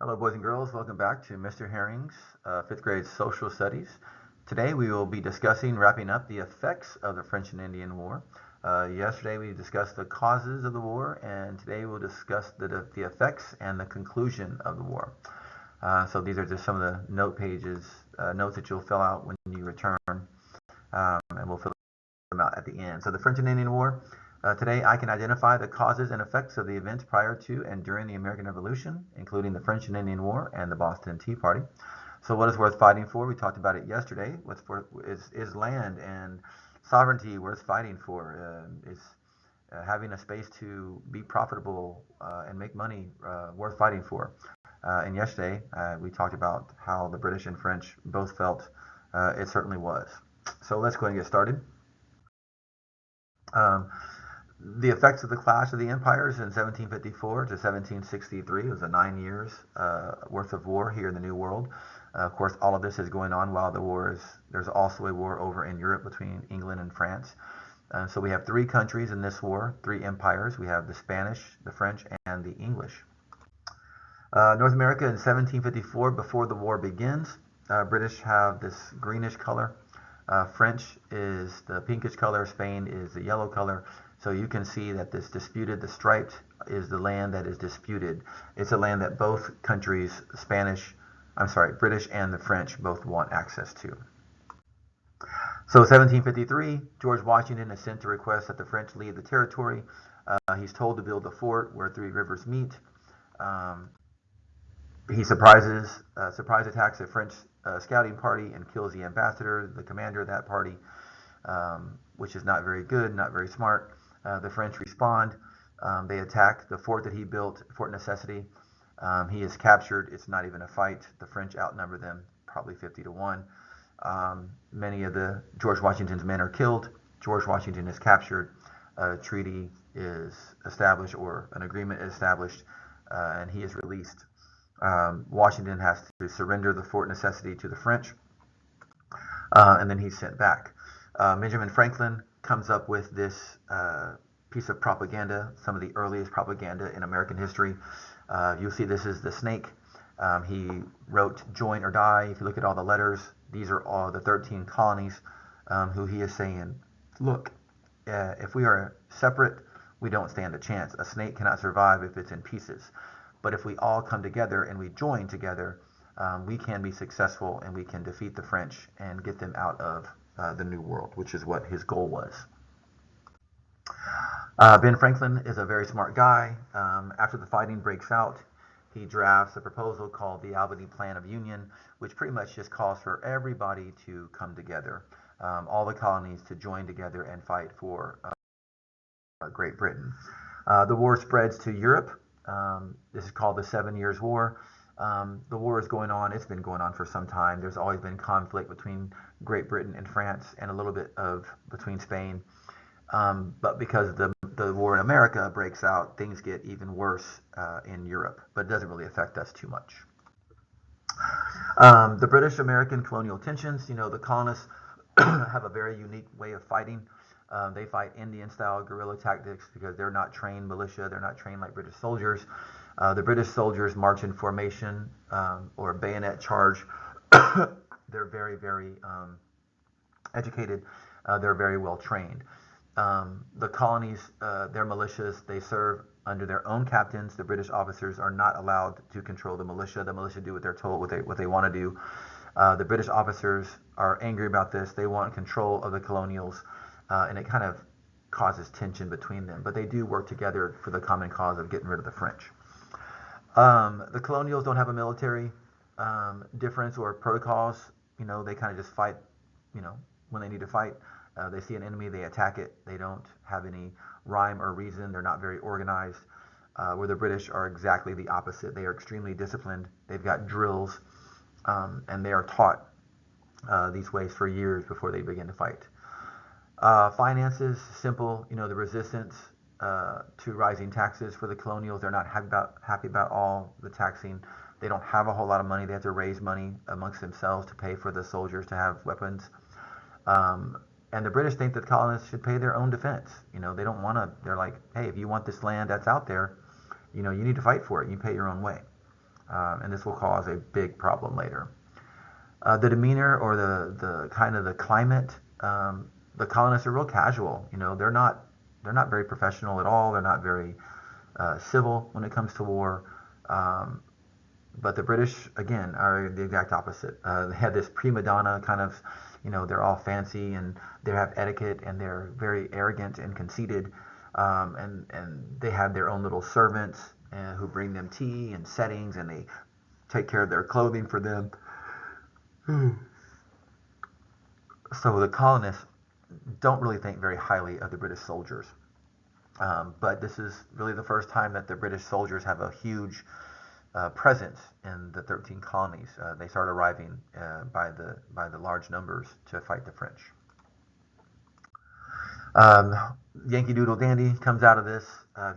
Hello, boys and girls. Welcome back to Mr. Herring's 5th grade social studies. Today we will be discussing, wrapping up the effects of the French and Indian War. Yesterday we discussed the causes of the war, and today we'll discuss the effects and the conclusion of the war. So these are just some of the notes that you'll fill out when you return, and we'll fill them out at the end. So the French and Indian War. Today, I can identify the causes and effects of the events prior to and during the American Revolution, including the French and Indian War and the Boston Tea Party. So what is worth fighting for? We talked about it yesterday. Is land and sovereignty worth fighting for? Is having a space to be profitable and make money worth fighting for? And yesterday, we talked about how the British and French both felt it certainly was. So let's go ahead and get started. The effects of the clash of the empires in 1754 to 1763 was a 9 years worth of war here in the New World. Of course, all of this is going on while there's also a war over in Europe between England and France. So we have 3 countries in this war, 3 empires. We have the Spanish, the French, and the English. North America in 1754, before the war begins, British have this greenish color. French is the pinkish color. Spain is the yellow color. So you can see that the striped is the land that is disputed. It's a land that both countries, British and the French, both want access to. So 1753, George Washington is sent to request that the French leave the territory. He's told to build a fort where 3 rivers meet. He surprise attacks a French scouting party and kills the ambassador, the commander of that party, which is not very good, not very smart. The French respond. They attack the fort that he built, Fort Necessity. He is captured. It's not even a fight. The French outnumber them probably 50-1. Many of George Washington's men are killed. George Washington is captured. A treaty is established, or an agreement is established, and he is released. Washington has to surrender the Fort Necessity to the French, and then he's sent back. Benjamin Franklin comes up with this piece of propaganda, some of the earliest propaganda in American history. You'll see this is the snake. He wrote "Join or Die." If you look at all the letters, these are all the 13 colonies who he is saying, look, if we are separate, we don't stand a chance. A snake cannot survive if it's in pieces. But if we all come together and we join together, we can be successful and we can defeat the French and get them out of the New World, which is what his goal was. Ben Franklin is a very smart guy. After the fighting breaks out, he drafts a proposal called the Albany Plan of Union, which pretty much just calls for everybody to come together, all the colonies to join together and fight for Great Britain. The war spreads to Europe. This is called the 7 Years' War. The war is going on. It's been going on for some time. There's always been conflict between Great Britain and France, and a little bit between Spain. But because the war in America breaks out, things get even worse in Europe. But it doesn't really affect us too much. The British-American colonial tensions. The colonists have a very unique way of fighting. They fight Indian-style guerrilla tactics because they're not trained militia. They're not trained like British soldiers. The British soldiers march in formation or bayonet charge. They're very, very educated. They're very well trained. The colonies, their militias, they serve under their own captains. The British officers are not allowed to control the militia. The militia do what they're told, what they want to do. The British officers are angry about this. They want control of the colonials. And it kind of causes tension between them. But they do work together for the common cause of getting rid of the French. The colonials don't have a military difference or protocols. They kind of just fight, when they need to fight. They see an enemy, they attack it. They don't have any rhyme or reason. They're not very organized. Where the British are exactly the opposite. They are extremely disciplined. They've got drills, and they are taught these ways for years before they begin to fight. Finances, simple. The resistance to rising taxes for the colonials. They're not happy about all the taxing. They don't have a whole lot of money. They have to raise money amongst themselves to pay for the soldiers to have weapons. And the British think that the colonists should pay their own defense. They don't want to. They're like, hey, if you want this land that's out there, you need to fight for it. You pay your own way. and this will cause a big problem later. The demeanor or the kind of the climate, the colonists are real casual. They're not very professional at all. They're not very civil when it comes to war. But the British, again, are the exact opposite. They have this prima donna kind of, they're all fancy and they have etiquette and they're very arrogant and conceited. And they have their own little servants who bring them tea and settings, and they take care of their clothing for them. So the colonists don't really think very highly of the British soldiers. But this is really the first time that the British soldiers have a huge presence in the 13 colonies. They start arriving by the large numbers to fight the French. Yankee Doodle Dandy comes out of this.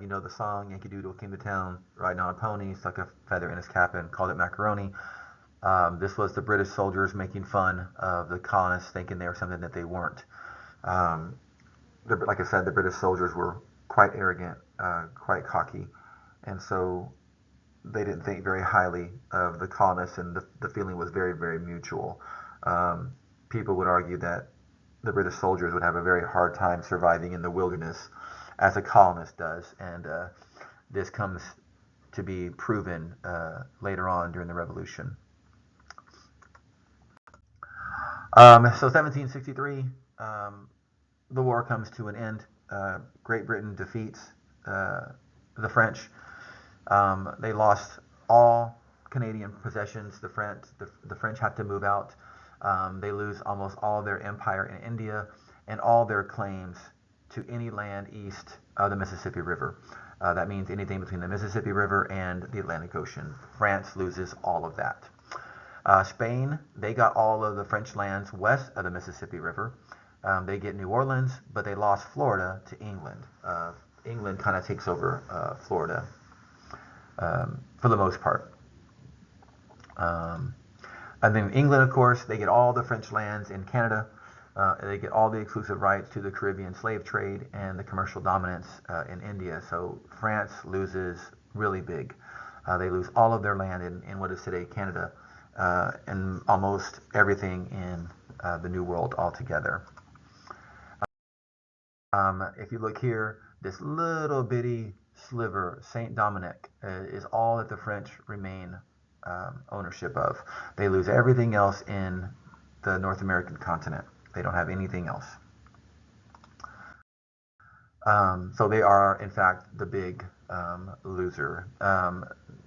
You know the song, Yankee Doodle came to town riding on a pony, stuck a feather in his cap and called it macaroni. This was the British soldiers making fun of the colonists, thinking they were something that they weren't. Like I said, the British soldiers were quite arrogant, quite cocky, and so they didn't think very highly of the colonists, and the feeling was very, very mutual. People would argue that the British soldiers would have a very hard time surviving in the wilderness as a colonist does, and this comes to be proven later on during the Revolution. So 1763, the war comes to an end. Great Britain defeats the French. They lost all Canadian possessions. The French had to move out. They lose almost all of their empire in India and all their claims to any land east of the Mississippi River. That means anything between the Mississippi River and the Atlantic Ocean. France loses all of that. Spain, they got all of the French lands west of the Mississippi River. They get New Orleans, but they lost Florida to England. England kind of takes over Florida for the most part. And then England, of course, they get all the French lands in Canada. They get all the exclusive rights to the Caribbean slave trade and the commercial dominance in India. So France loses really big. They lose all of their land in what is today Canada, and almost everything in the New World altogether. If you look here, this little bitty sliver, Saint Dominic, is all that the French remain ownership of. They lose everything else in the North American continent. They don't have anything else. So they are, in fact, the big loser.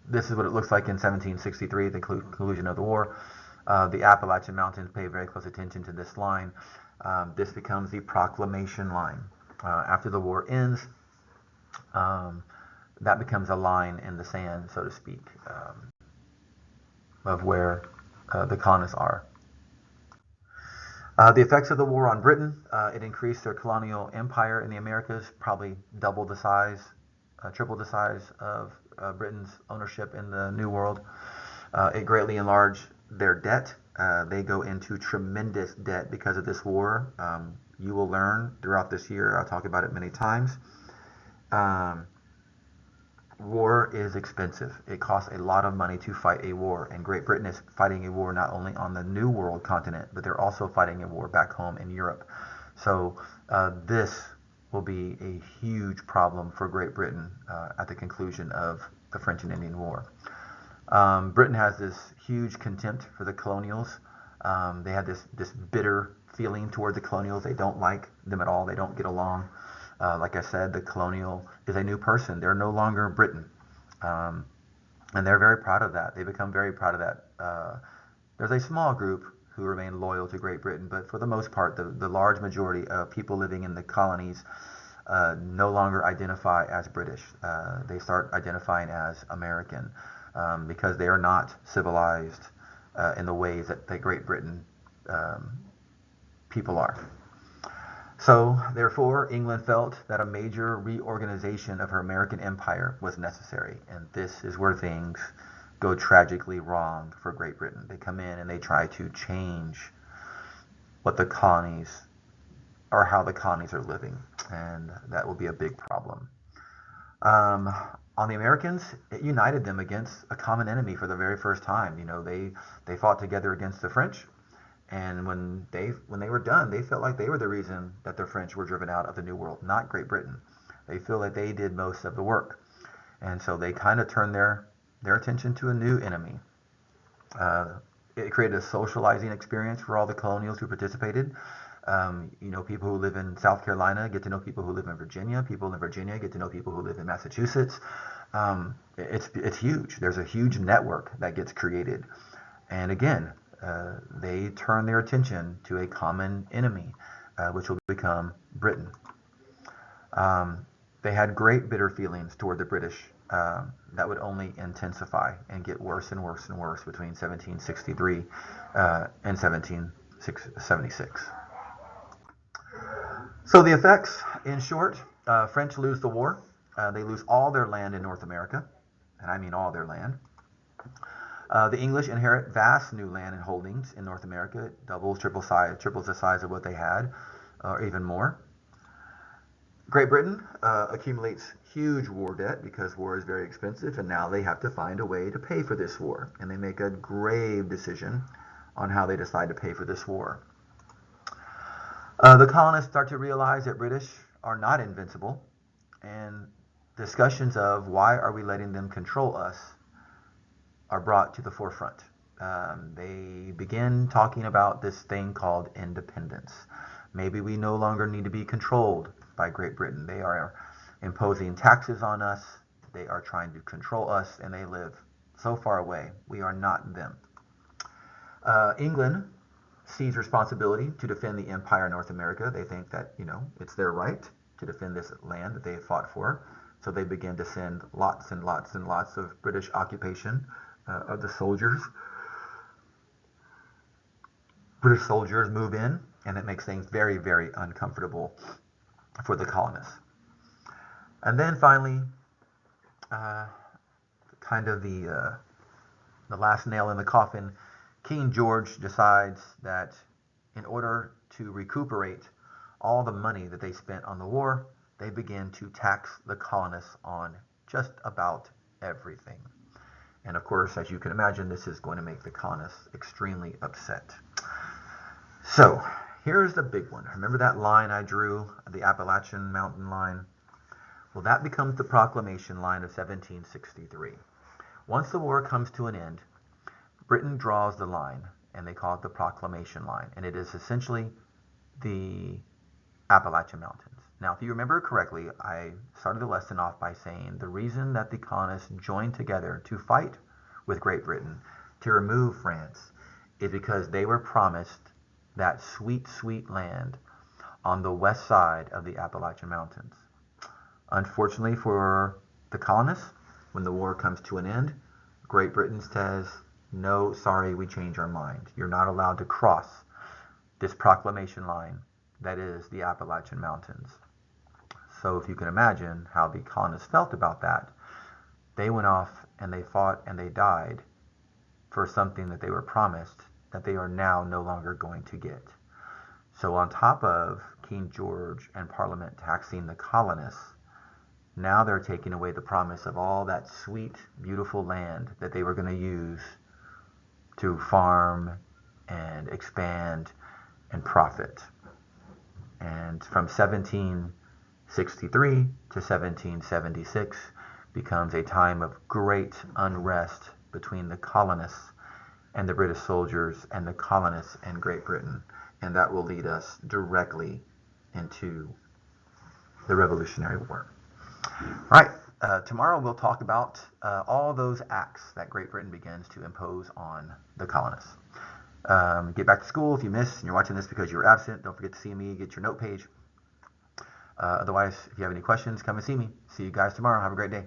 This is what it looks like in 1763, the conclusion of the war. The Appalachian Mountains pay very close attention to this line. This becomes the proclamation line. After the war ends, that becomes a line in the sand, so to speak, of where the colonists are. The effects of the war on Britain, it increased their colonial empire in the Americas, probably double the size, triple the size of Britain's ownership in the New World. It greatly enlarged their debt. They go into tremendous debt because of this war. You will learn throughout this year, I'll talk about it many times. War is expensive. It costs a lot of money to fight a war, and Great Britain is fighting a war not only on the New World continent, but they're also fighting a war back home in Europe. So this will be a huge problem for Great Britain at the conclusion of the French and Indian War. Britain has this huge contempt for the colonials. They have this bitter feeling toward the colonials. They don't like them at all. They don't get along. Like I said, the colonial is a new person. They're no longer Britain. And they're very proud of that. They become very proud of that. There's a small group who remain loyal to Great Britain, but for the most part, the large majority of people living in the colonies no longer identify as British. They start identifying as American because they are not civilized in the ways that Great Britain people are. So, therefore, England felt that a major reorganization of her American empire was necessary, and this is where things go tragically wrong for Great Britain. They come in and they try to change what the colonies, or how the colonies are living, and that will be a big problem. On the Americans, it united them against a common enemy for the very first time. They fought together against the French, and when they were done, they felt like they were the reason that the French were driven out of the New World, not Great Britain. They feel like they did most of the work, and so they kind of turned their attention to a new enemy. Uh, it created a socializing experience for all the colonials who participated. People who live in South Carolina get to know people who live in Virginia. People in Virginia get to know people who live in Massachusetts. It's huge. There's a huge network that gets created, and again, they turn their attention to a common enemy, which will become Britain. They had great bitter feelings toward the British that would only intensify and get worse and worse and worse between 1763 and 1776. So the effects, in short, French lose the war. They lose all their land in North America, and I mean all their land. The English inherit vast new land and holdings in North America, triples the size of what they had, or even more. Great Britain accumulates huge war debt because war is very expensive, and now they have to find a way to pay for this war. And they make a grave decision on how they decide to pay for this war. The colonists start to realize that British are not invincible, and discussions of why are we letting them control us are brought to the forefront. They begin talking about this thing called independence. Maybe we no longer need to be controlled by Great Britain. They are imposing taxes on us. They are trying to control us, and they live so far away. We are not them. England sees responsibility to defend the empire in North America. They think that, it's their right to defend this land that they have fought for. So they begin to send lots and lots and lots of British occupation of the soldiers. British soldiers move in, and it makes things very, very uncomfortable for the colonists. And then finally, kind of the last nail in the coffin, King George decides that in order to recuperate all the money that they spent on the war, they begin to tax the colonists on just about everything. And of course, as you can imagine, this is going to make the colonists extremely upset. So here's the big one. Remember that line I drew, the Appalachian Mountain line? Well, that becomes the proclamation line of 1763. Once the war comes to an end, Britain draws the line, and they call it the proclamation line. And it is essentially the Appalachian Mountains. Now, if you remember correctly, I started the lesson off by saying the reason that the colonists joined together to fight with Great Britain to remove France is because they were promised that sweet, sweet land on the west side of the Appalachian Mountains. Unfortunately for the colonists, when the war comes to an end, Great Britain says, no, sorry, we change our mind. You're not allowed to cross this proclamation line that is the Appalachian Mountains. So if you can imagine how the colonists felt about that, they went off and they fought and they died for something that they were promised that they are now no longer going to get. So on top of King George and Parliament taxing the colonists, now they're taking away the promise of all that sweet, beautiful land that they were going to use to farm and expand and profit. And from 1763 to 1776 becomes a time of great unrest between the colonists and the British soldiers and the colonists and Great Britain. And that will lead us directly into the Revolutionary War. All right, tomorrow we'll talk about all those acts that Great Britain begins to impose on the colonists. Get back to school if you missed and you're watching this because you were absent. Don't forget to see me, get your note page. Otherwise, if you have any questions, come and see me. See you guys tomorrow. Have a great day.